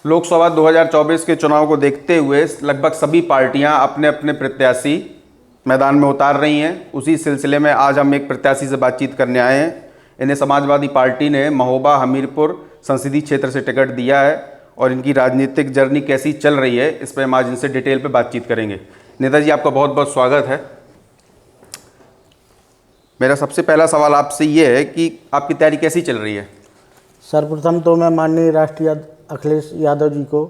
लोकसभा 2024 के चुनाव को देखते हुए लगभग सभी पार्टियां अपने अपने प्रत्याशी मैदान में उतार रही हैं। उसी सिलसिले में आज हम एक प्रत्याशी से बातचीत करने आए हैं। इन्हें समाजवादी पार्टी ने महोबा हमीरपुर संसदीय क्षेत्र से टिकट दिया है और इनकी राजनीतिक जर्नी कैसी चल रही है, इस पर हम आज इनसे डिटेल पे बातचीत करेंगे। नेताजी, आपका बहुत बहुत स्वागत है। मेरा सबसे पहला सवाल आपसे ये है कि आपकी तैयारी कैसी चल रही है? सर्वप्रथम तो मैं माननीय राष्ट्रीय अखिलेश यादव जी को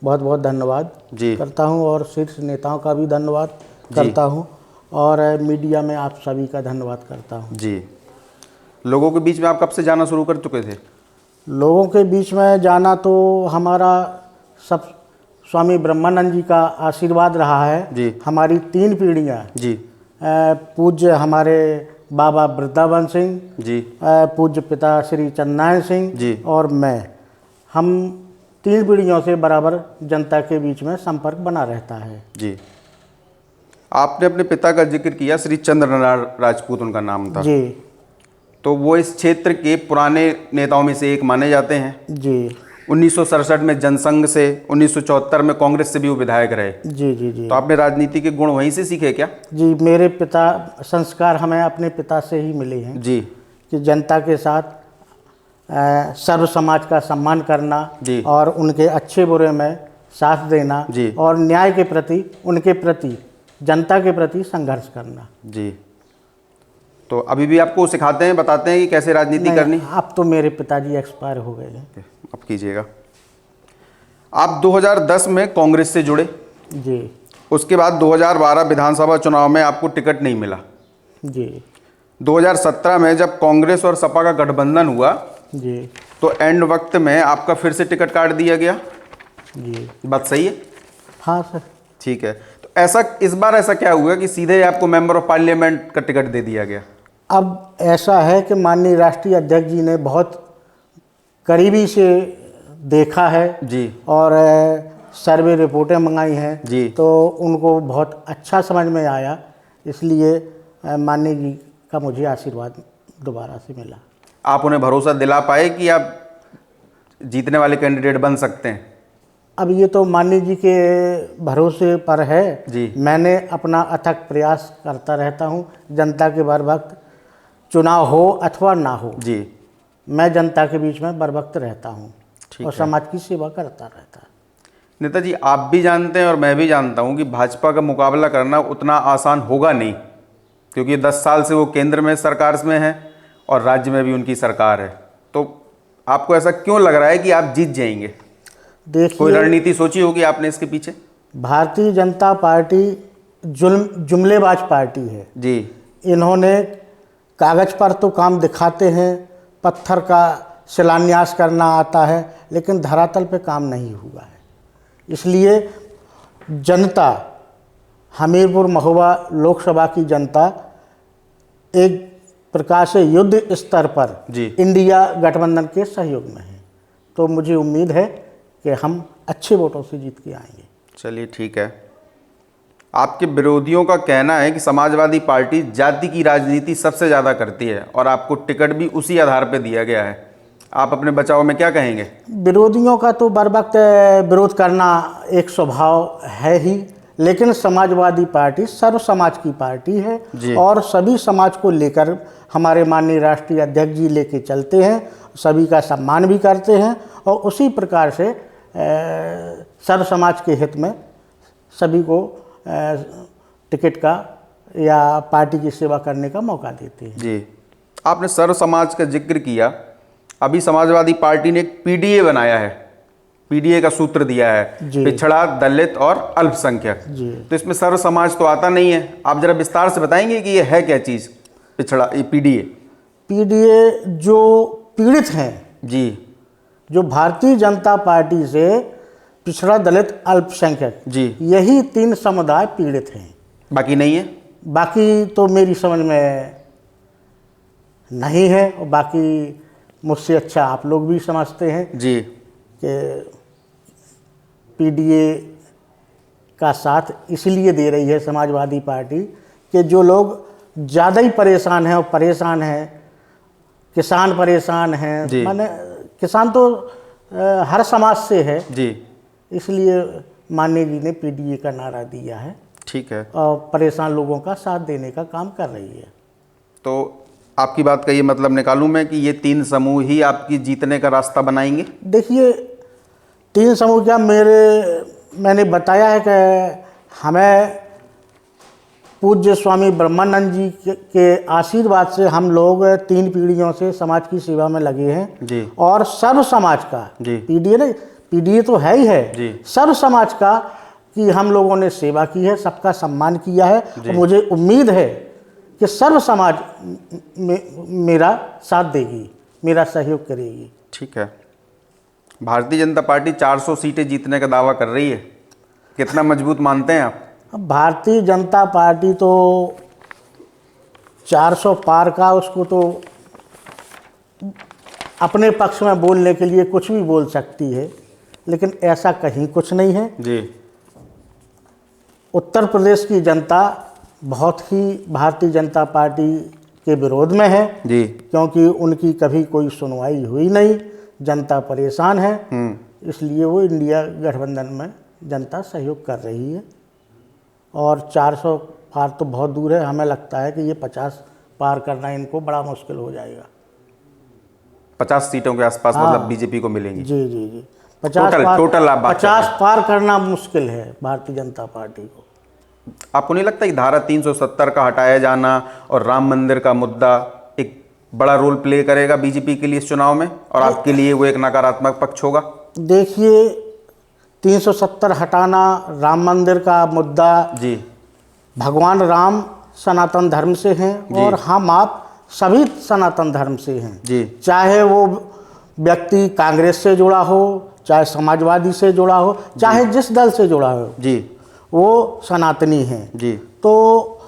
बहुत बहुत धन्यवाद करता हूं और शीर्ष नेताओं का भी धन्यवाद करता हूं और मीडिया में आप सभी का धन्यवाद करता हूं। जी, लोगों के बीच में आप कब से जाना शुरू कर चुके थे? लोगों के बीच में जाना तो हमारा सब स्वामी ब्रह्मानंद जी का आशीर्वाद रहा है जी। हमारी 3 पीढ़ियाँ जी। पूज्य हमारे बाबा वृंदावन सिंह जी, पूज्य पिता श्री चंद्रनारायण सिंह जी और हम 3 पीढ़ियों से बराबर जनता के बीच में संपर्क बना रहता है। जी। आपने अपने पिता का जिक्र किया, श्री चंद्रनारायण राजपूत उनका नाम था जी। तो वो इस क्षेत्र के पुराने नेताओं में से एक माने जाते हैं जी। 1967 में जनसंघ से, 1974 में कांग्रेस से भी वो विधायक रहे। जी जी जी। तो आपने राजनीति के गुण वहीं से सीखे क्या? जी, मेरे पिता संस्कार हमें अपने पिता से ही मिले हैं जी। कि जनता के साथ सर्व समाज का सम्मान करना जी। और उनके अच्छे बुरे में साथ देना जी। और न्याय के प्रति, उनके प्रति, जनता के प्रति संघर्ष करना। जी। तो अभी भी आपको सिखाते हैं, बताते हैं कि कैसे राजनीति करनी? अब तो मेरे पिताजी एक्सपायर हो गए हैं। अब कीजिएगा। आप 2010 में कांग्रेस से जुड़े। जी। उसके बाद 2012 विधानसभा चुनाव में आपको टिकट नहीं मिला। जी। 2017 में जब कांग्रेस और सपा का गठबंधन हुआ जी। तो एंड वक्त में आपका फिर से टिकट काट दिया गया। जी। बात सही है? हाँ सर। ठीक है। तो ऐसा इस बार ऐसा क्या हुआ कि सीधे आपको मेंबर ऑफ पार्लियामेंट का टिकट दे दिया गया? अब ऐसा है कि माननीय राष्ट्रीय अध्यक्ष जी ने बहुत करीबी से देखा है जी और सर्वे रिपोर्टें मंगाई हैं जी। तो उनको बहुत अच्छा समझ में आया, इसलिए माननीय जी का मुझे आशीर्वाद दोबारा से मिला। आप उन्हें भरोसा दिला पाए कि आप जीतने वाले कैंडिडेट बन सकते हैं? अब ये तो माननीय जी के भरोसे पर है जी। मैंने अपना अथक प्रयास करता रहता हूँ। जनता के बर वक्त चुनाव हो अथवा ना हो जी, मैं जनता के बीच में बर वक्त रहता हूँ और है। समाज की सेवा करता रहता है। नेताजी, आप भी जानते हैं और मैं भी जानता हूं कि भाजपा का मुकाबला करना उतना आसान होगा नहीं, क्योंकि 10 साल से वो केंद्र में सरकार में है और राज्य में भी उनकी सरकार है। तो आपको ऐसा क्यों लग रहा है कि आप जीत जाएंगे? कोई देखिए, रणनीति सोची होगी आपने इसके पीछे? भारतीय जनता पार्टी जुमलेबाज पार्टी है जी। इन्होंने कागज़ पर तो काम दिखाते हैं, पत्थर का शिलान्यास करना आता है, लेकिन धरातल पे काम नहीं हुआ है। इसलिए जनता, हमीरपुर महोबा लोकसभा की जनता एक प्रकार से युद्ध स्तर पर जी। इंडिया गठबंधन के सहयोग में है, तो मुझे उम्मीद है कि हम अच्छे वोटों से जीत के आएंगे। चलिए ठीक है। आपके विरोधियों का कहना है कि समाजवादी पार्टी जाति की राजनीति सबसे ज़्यादा करती है और आपको टिकट भी उसी आधार पर दिया गया है। आप अपने बचाव में क्या कहेंगे? विरोधियों का तो बर वक्त विरोध करना एक स्वभाव है ही, लेकिन समाजवादी पार्टी सर्व समाज की पार्टी है और सभी समाज को लेकर हमारे माननीय राष्ट्रीय अध्यक्ष जी लेके चलते हैं, सभी का सम्मान भी करते हैं और उसी प्रकार से सर्व समाज के हित में सभी को टिकट का या पार्टी की सेवा करने का मौका देते हैं। जी। आपने सर्व समाज का जिक्र किया। अभी समाजवादी पार्टी ने एक पीडीए बनाया है, पीडीए का सूत्र दिया है, पिछड़ा, दलित और अल्पसंख्यक। तो इसमें सर्व समाज तो आता नहीं है। आप जरा विस्तार से बताएंगे कि ये है क्या चीज़ पिछड़ा, ये पीडीए? पीडीए जो पीड़ित हैं जी, जो भारतीय जनता पार्टी से पिछड़ा, दलित, अल्पसंख्यक, जी, यही 3 समुदाय पीड़ित हैं, बाकी नहीं है। बाकी तो मेरी समझ में नहीं है और बाकी मुझसे अच्छा आप लोग भी समझते हैं जी कि पीडीए का साथ इसलिए दे रही है समाजवादी पार्टी कि जो लोग ज़्यादा ही परेशान हैं और परेशान हैं, किसान परेशान हैं, माने किसान तो हर समाज से है, जी, इसलिए माननीय जी ने पीडीए का नारा दिया है ठीक है। और परेशान लोगों का साथ देने का काम कर रही है। तो आपकी बात का ये मतलब निकालूं मैं कि ये 3 समूह ही आपकी जीतने का रास्ता बनाएंगे? देखिए, 3 समूह क्या, मैंने बताया है कि हमें पूज्य स्वामी ब्रह्मानंद जी के आशीर्वाद से हम लोग 3 पीढ़ियों से समाज की सेवा में लगे हैं जी, और सर्व समाज का, जी, पीडीए नहीं, पीडीए तो है ही है, जी, सर्व समाज का कि हम लोगों ने सेवा की है, सबका सम्मान किया है और मुझे उम्मीद है कि सर्व समाज मेरा साथ देगी, मेरा सहयोग करेगी। ठीक है। भारतीय जनता पार्टी 400 सीटें जीतने का दावा कर रही है, कितना मजबूत मानते हैं आप? अब भारतीय जनता पार्टी तो 400 पार का, उसको तो अपने पक्ष में बोलने के लिए कुछ भी बोल सकती है, लेकिन ऐसा कहीं कुछ नहीं है जी। उत्तर प्रदेश की जनता बहुत ही भारतीय जनता पार्टी के विरोध में है जी, क्योंकि उनकी कभी कोई सुनवाई हुई नहीं, जनता परेशान है, इसलिए वो इंडिया गठबंधन में जनता सहयोग कर रही है। और 400 पार तो बहुत दूर है, हमें लगता है कि ये 50 पार करना इनको बड़ा मुश्किल हो जाएगा। 50 सीटों के आसपास मतलब बीजेपी को मिलेंगी? जी जी जी, 50 टोटल आप बात कर रहे हैं। 50 पार करना मुश्किल है भारतीय जनता पार्टी को। आपको नहीं लगता कि धारा 370 का हटाया जाना और राम मंदिर का मुद्दा एक बड़ा रोल प्ले करेगा बीजेपी के लिए इस चुनाव में, और आपके लिए वो एक नकारात्मक पक्ष होगा? देखिए, 370 हटाना, राम मंदिर का मुद्दा, जी, भगवान राम सनातन धर्म से हैं और हम आप सभी सनातन धर्म से हैं जी, चाहे वो व्यक्ति कांग्रेस से जुड़ा हो, चाहे समाजवादी से जुड़ा हो, चाहे जिस दल से जुड़ा हो, जी, वो सनातनी हैं। जी। तो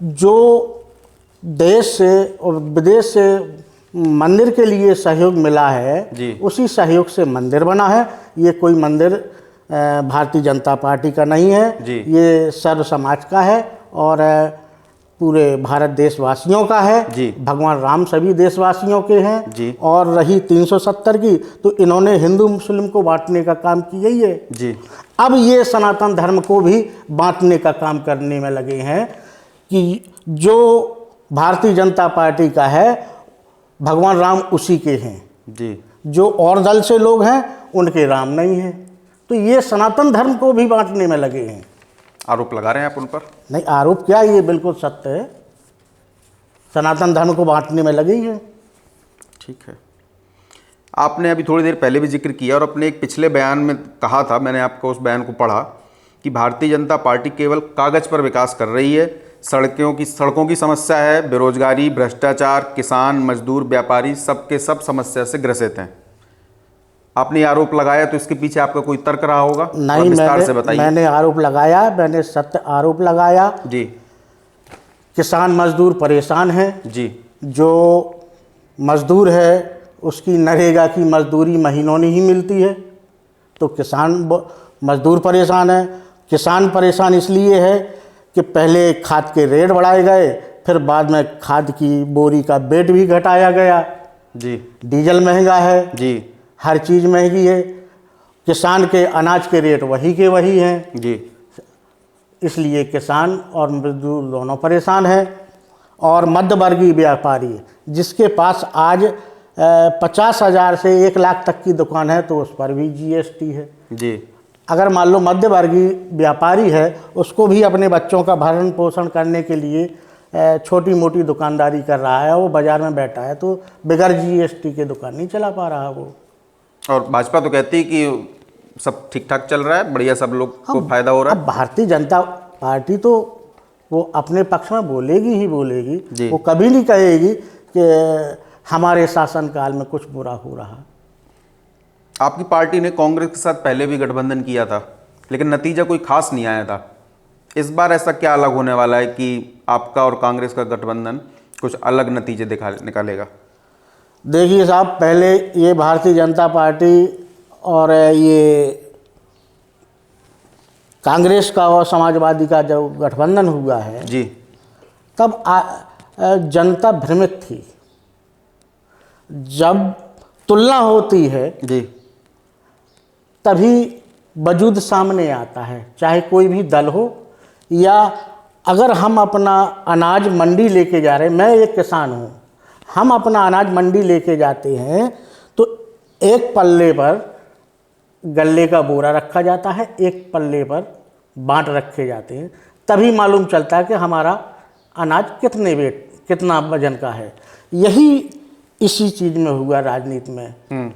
जो देश से और विदेश से मंदिर के लिए सहयोग मिला है, जी, उसी सहयोग से मंदिर बना है। ये कोई मंदिर भारतीय जनता पार्टी का नहीं है, जी, ये सर्व समाज का है और पूरे भारत देशवासियों का है। जी, भगवान राम सभी देशवासियों के हैं। जी, और रही 370 की, तो इन्होंने हिंदू मुस्लिम को बांटने का काम किया ही है। जी, अब ये सनातन धर्म को भी बांटने का काम करने में लगे हैं कि जो भारतीय जनता पार्टी का है, भगवान राम उसी के हैं, जी, जो और दल से लोग हैं उनके राम नहीं हैं। तो ये सनातन धर्म को भी बांटने में लगे हैं। आरोप लगा रहे हैं आप उन पर? नहीं, आरोप क्या, ये बिल्कुल सत्य है, सनातन धर्म को बांटने में लगी है। ठीक है। आपने अभी थोड़ी देर पहले भी जिक्र किया और अपने एक पिछले बयान में कहा था, मैंने आपको उस बयान को पढ़ा, कि भारतीय जनता पार्टी केवल कागज़ पर विकास कर रही है, सड़कों की समस्या है, बेरोजगारी, भ्रष्टाचार, किसान, मजदूर, व्यापारी सबके सब समस्या से ग्रसित हैं। आपने ये आरोप लगाया, तो इसके पीछे आपका कोई तर्क रहा होगा? नहीं, विस्तार से बताइए। मैंने आरोप लगाया, मैंने सत्य आरोप लगाया। जी, किसान मजदूर परेशान हैं। जी, जो मजदूर है उसकी नरेगा की मजदूरी महीनों नहीं मिलती है, तो मजदूर परेशान है। किसान परेशान इसलिए है कि पहले खाद के रेट बढ़ाए गए, फिर बाद में खाद की बोरी का वेट भी घटाया गया। जी, डीजल महंगा है, जी, हर चीज़ महंगी है। किसान के अनाज के रेट वही के वही हैं, जी, इसलिए किसान और मजदूर दोनों परेशान हैं। और मध्यवर्गीय व्यापारी जिसके पास आज 50,000 से 1 लाख तक की दुकान है, तो उस पर भी जीएसटी है। जी, अगर मान लो मध्यवर्गीय व्यापारी है, उसको भी अपने बच्चों का भरण पोषण करने के लिए छोटी मोटी दुकानदारी कर रहा है, वो बाज़ार में बैठा है, तो बगैर जीएसटी के दुकान नहीं चला पा रहा वो। और भाजपा तो कहती है कि सब ठीक ठाक चल रहा है, बढ़िया, सब लोग को फायदा हो रहा है। अब भारतीय जनता पार्टी तो वो अपने पक्ष में बोलेगी ही बोलेगी, वो कभी नहीं कहेगी कि हमारे शासनकाल में कुछ बुरा हो रहा। आपकी पार्टी ने कांग्रेस के साथ पहले भी गठबंधन किया था, लेकिन नतीजा कोई खास नहीं आया था। इस बार ऐसा क्या अलग होने वाला है कि आपका और कांग्रेस का गठबंधन कुछ अलग नतीजे निकालेगा? देखिए साहब, पहले ये भारतीय जनता पार्टी और ये कांग्रेस का और समाजवादी का जब गठबंधन हुआ है जी, तब जनता भ्रमित थी। जब तुलना होती है जी, तभी वजूद सामने आता है, चाहे कोई भी दल हो। या अगर हम अपना अनाज मंडी लेके जा रहे हैं, मैं एक किसान हूँ, हम अपना अनाज मंडी लेके जाते हैं तो एक पल्ले पर गल्ले का बोरा रखा जाता है, एक पल्ले पर बांट रखे जाते हैं, तभी मालूम चलता है कि हमारा अनाज कितना वजन का है। यही इसी चीज़ में हुआ राजनीति में।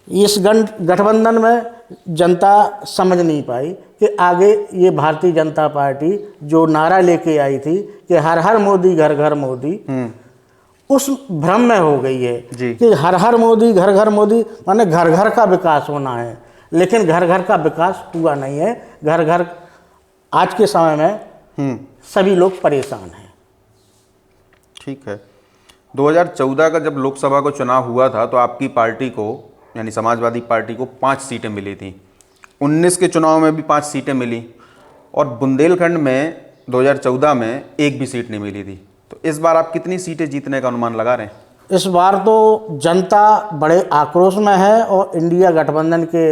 इस गठबंधन में जनता समझ नहीं पाई कि आगे ये भारतीय जनता पार्टी जो नारा लेके आई थी कि हर हर मोदी घर घर मोदी, उस भ्रम में हो गई है कि हर हर मोदी घर घर मोदी माने घर घर का विकास होना है, लेकिन घर घर का विकास हुआ नहीं है। घर घर आज के समय में सभी लोग परेशान हैं। ठीक है। 2014 का जब लोकसभा का चुनाव हुआ था तो आपकी पार्टी को यानी समाजवादी पार्टी को 5 सीटें मिली थी। 19 के चुनाव में भी 5 सीटें मिली और बुंदेलखंड में 2014 में एक भी सीट नहीं मिली थी। तो इस बार आप कितनी सीटें जीतने का अनुमान लगा रहे हैं? इस बार तो जनता बड़े आक्रोश में है और इंडिया गठबंधन के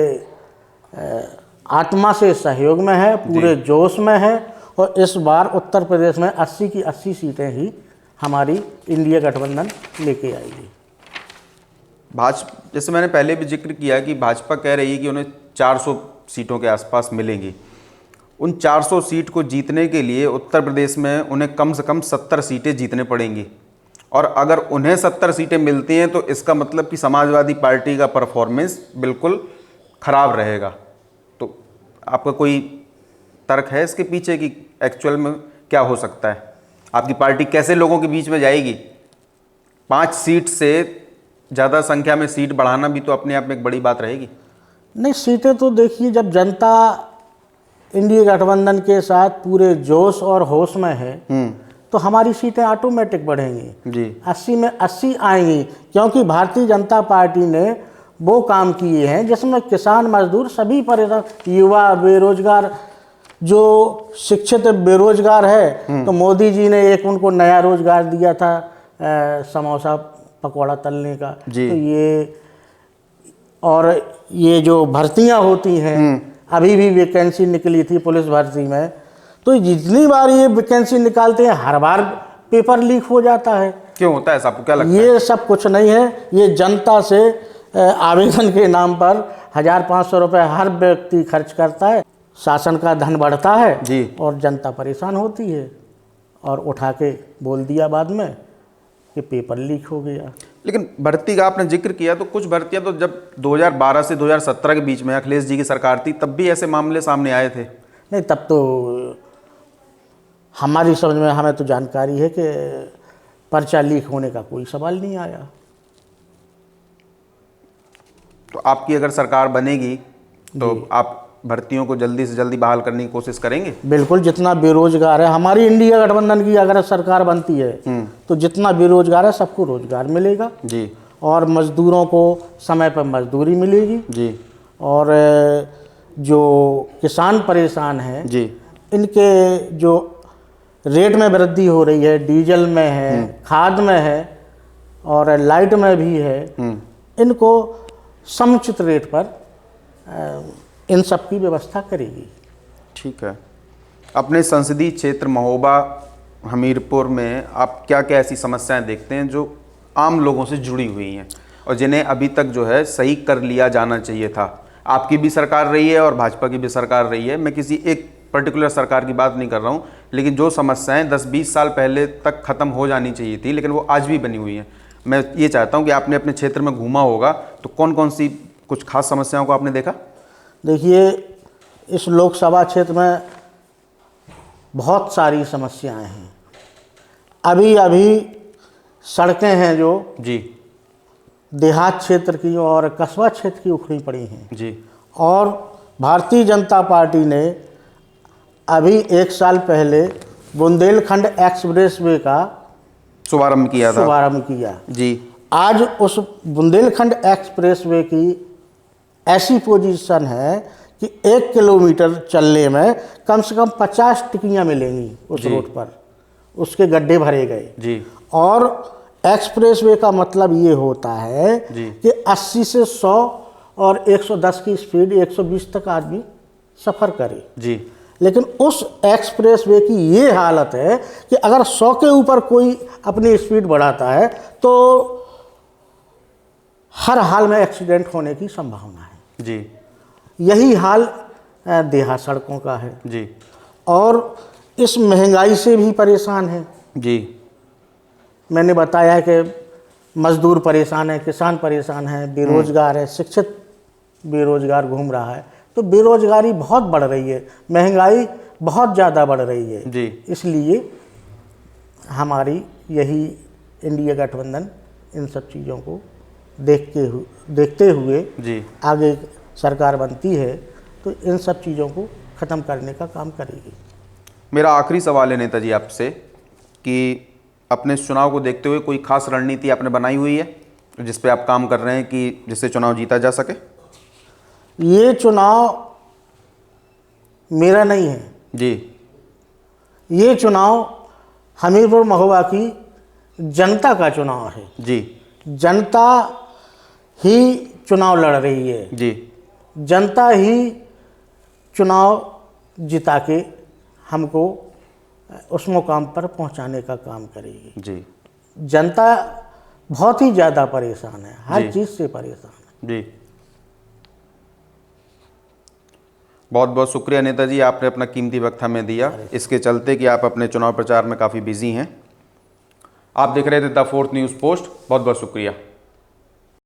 आत्मा से सहयोग में है, पूरे जोश में है। और इस बार उत्तर प्रदेश में 80 की 80 सीटें ही हमारी इंडिया गठबंधन लेके आएगी। भाजपा, जैसे मैंने पहले भी जिक्र किया कि भाजपा कह रही है कि उन्हें 400 सीटों के आसपास मिलेंगी। उन 400 सीट को जीतने के लिए उत्तर प्रदेश में उन्हें कम से कम 70 सीटें जीतने पड़ेंगी। और अगर उन्हें 70 सीटें मिलती हैं तो इसका मतलब कि समाजवादी पार्टी का परफॉर्मेंस बिल्कुल ख़राब रहेगा। तो आपका कोई तर्क है इसके पीछे कि एक्चुअल में क्या हो सकता है? आपकी पार्टी कैसे लोगों के बीच में जाएगी? 5 सीट से ज़्यादा संख्या में सीट बढ़ाना भी तो अपने आप में एक बड़ी बात रहेगी। नहीं, सीटें तो देखिए, जब जनता इंडिया गठबंधन के साथ पूरे जोश और होश में है तो हमारी सीटें ऑटोमेटिक बढ़ेंगी जी। 80 में 80 आएंगी, क्योंकि भारतीय जनता पार्टी ने वो काम किए हैं जिसमें किसान मजदूर सभी परेशान, युवा, बेरोजगार, जो शिक्षित बेरोजगार है तो मोदी जी ने एक उनको नया रोजगार दिया था समोसा पकौड़ा तलने का। तो ये जो भर्तियां होती हैं, अभी भी वैकेंसी निकली थी पुलिस भर्ती में, तो जितनी बार ये वैकेंसी निकालते हैं हर बार पेपर लीक हो जाता है। क्यों होता है? आपको क्या लगता है? ये सब कुछ नहीं है, ये जनता से आवेदन के नाम पर 1500 रुपये हर व्यक्ति खर्च करता है, शासन का धन बढ़ता है जी। और जनता परेशान होती है और उठा के बोल दिया बाद में कि पेपर लीक हो गया। लेकिन भर्ती का आपने जिक्र किया तो कुछ भर्तियां तो जब 2012 से 2017 के बीच में अखिलेश जी की सरकार थी तब भी ऐसे मामले सामने आए थे। नहीं, तब तो हमारी समझ में हमें तो जानकारी है कि पर्चा लीक होने का कोई सवाल नहीं आया। तो आपकी अगर सरकार बनेगी तो आप भर्तियों को जल्दी से जल्दी बहाल करने की कोशिश करेंगे? बिल्कुल, जितना बेरोजगार है, हमारी इंडिया गठबंधन की अगर सरकार बनती है तो जितना बेरोजगार है सबको रोजगार मिलेगा जी, और मजदूरों को समय पर मजदूरी मिलेगी जी, और जो किसान परेशान हैं जी, इनके जो रेट में वृद्धि हो रही है, डीजल में है, खाद में है और लाइट में भी है, इनको समुचित रेट पर इन सब की व्यवस्था करेगी। ठीक है। अपने संसदीय क्षेत्र महोबा हमीरपुर में आप क्या क्या ऐसी समस्याएं देखते हैं जो आम लोगों से जुड़ी हुई हैं और जिन्हें अभी तक जो है सही कर लिया जाना चाहिए था? आपकी भी सरकार रही है और भाजपा की भी सरकार रही है, मैं किसी एक पर्टिकुलर सरकार की बात नहीं कर रहा हूँ, लेकिन जो समस्याएं 10-20 साल पहले तक ख़त्म हो जानी चाहिए थी लेकिन वो आज भी बनी हुई हैं। मैं ये चाहता हूँ कि आपने अपने क्षेत्र में घूमा होगा तो कौन कौन सी कुछ खास समस्याओं को आपने देखा? देखिए, इस लोकसभा क्षेत्र में बहुत सारी समस्याएं हैं। अभी अभी सड़कें हैं जो जी देहात क्षेत्र की और कस्बा क्षेत्र की उखड़ी पड़ी हैं जी, और भारतीय जनता पार्टी ने अभी 1 साल पहले बुंदेलखंड एक्सप्रेस वे का शुभारंभ किया जी। आज उस बुंदेलखंड एक्सप्रेस वे की ऐसी पोजीशन है कि 1 किलोमीटर चलने में कम से कम 50 टिक्कियाँ मिलेंगी उस रोड पर, उसके गड्ढे भरे गए जी। और एक्सप्रेस वे का मतलब ये होता है कि 80 से 100 और 110 की स्पीड 120 तक आदमी सफ़र करे। जी। लेकिन उस एक्सप्रेस वे की ये हालत है कि अगर 100 के ऊपर कोई अपनी स्पीड बढ़ाता है तो हर हाल में एक्सीडेंट होने की संभावना है। जी। यही हाल देहात सड़कों का है। जी। और इस महंगाई से भी परेशान है। जी। मैंने बताया कि मजदूर परेशान है, किसान परेशान है, बेरोजगार है, शिक्षित बेरोजगार घूम रहा है। तो बेरोजगारी बहुत बढ़ रही है, महंगाई बहुत ज़्यादा बढ़ रही है। जी। इसलिए हमारी यही इंडिया गठबंधन इन सब चीज़ों को देखते हुए जी। आगे सरकार बनती है तो इन सब चीज़ों को ख़त्म करने का काम करेगी। मेरा आखिरी सवाल है नेताजी आपसे कि अपने इस चुनाव को देखते हुए कोई खास रणनीति आपने बनाई हुई है जिस पे आप काम कर रहे हैं कि जिससे चुनाव जीता जा सके? ये चुनाव मेरा नहीं है जी। ये चुनाव हमीरपुर महोबा की जनता का चुनाव है। जी। जनता ही चुनाव लड़ रही है। जी। जनता ही चुनाव जिता के हमको उस मुकाम पर पहुंचाने का काम करेगी। जी। जनता बहुत ही ज़्यादा परेशान है, हर चीज़ से परेशान है। जी। बहुत बहुत शुक्रिया नेताजी, आपने अपना कीमती वक्त हमें दिया, इसके चलते कि आप अपने चुनाव प्रचार में काफ़ी बिजी हैं। आप देख रहे थे द 4th न्यूज़ पोस्ट। बहुत बहुत शुक्रिया।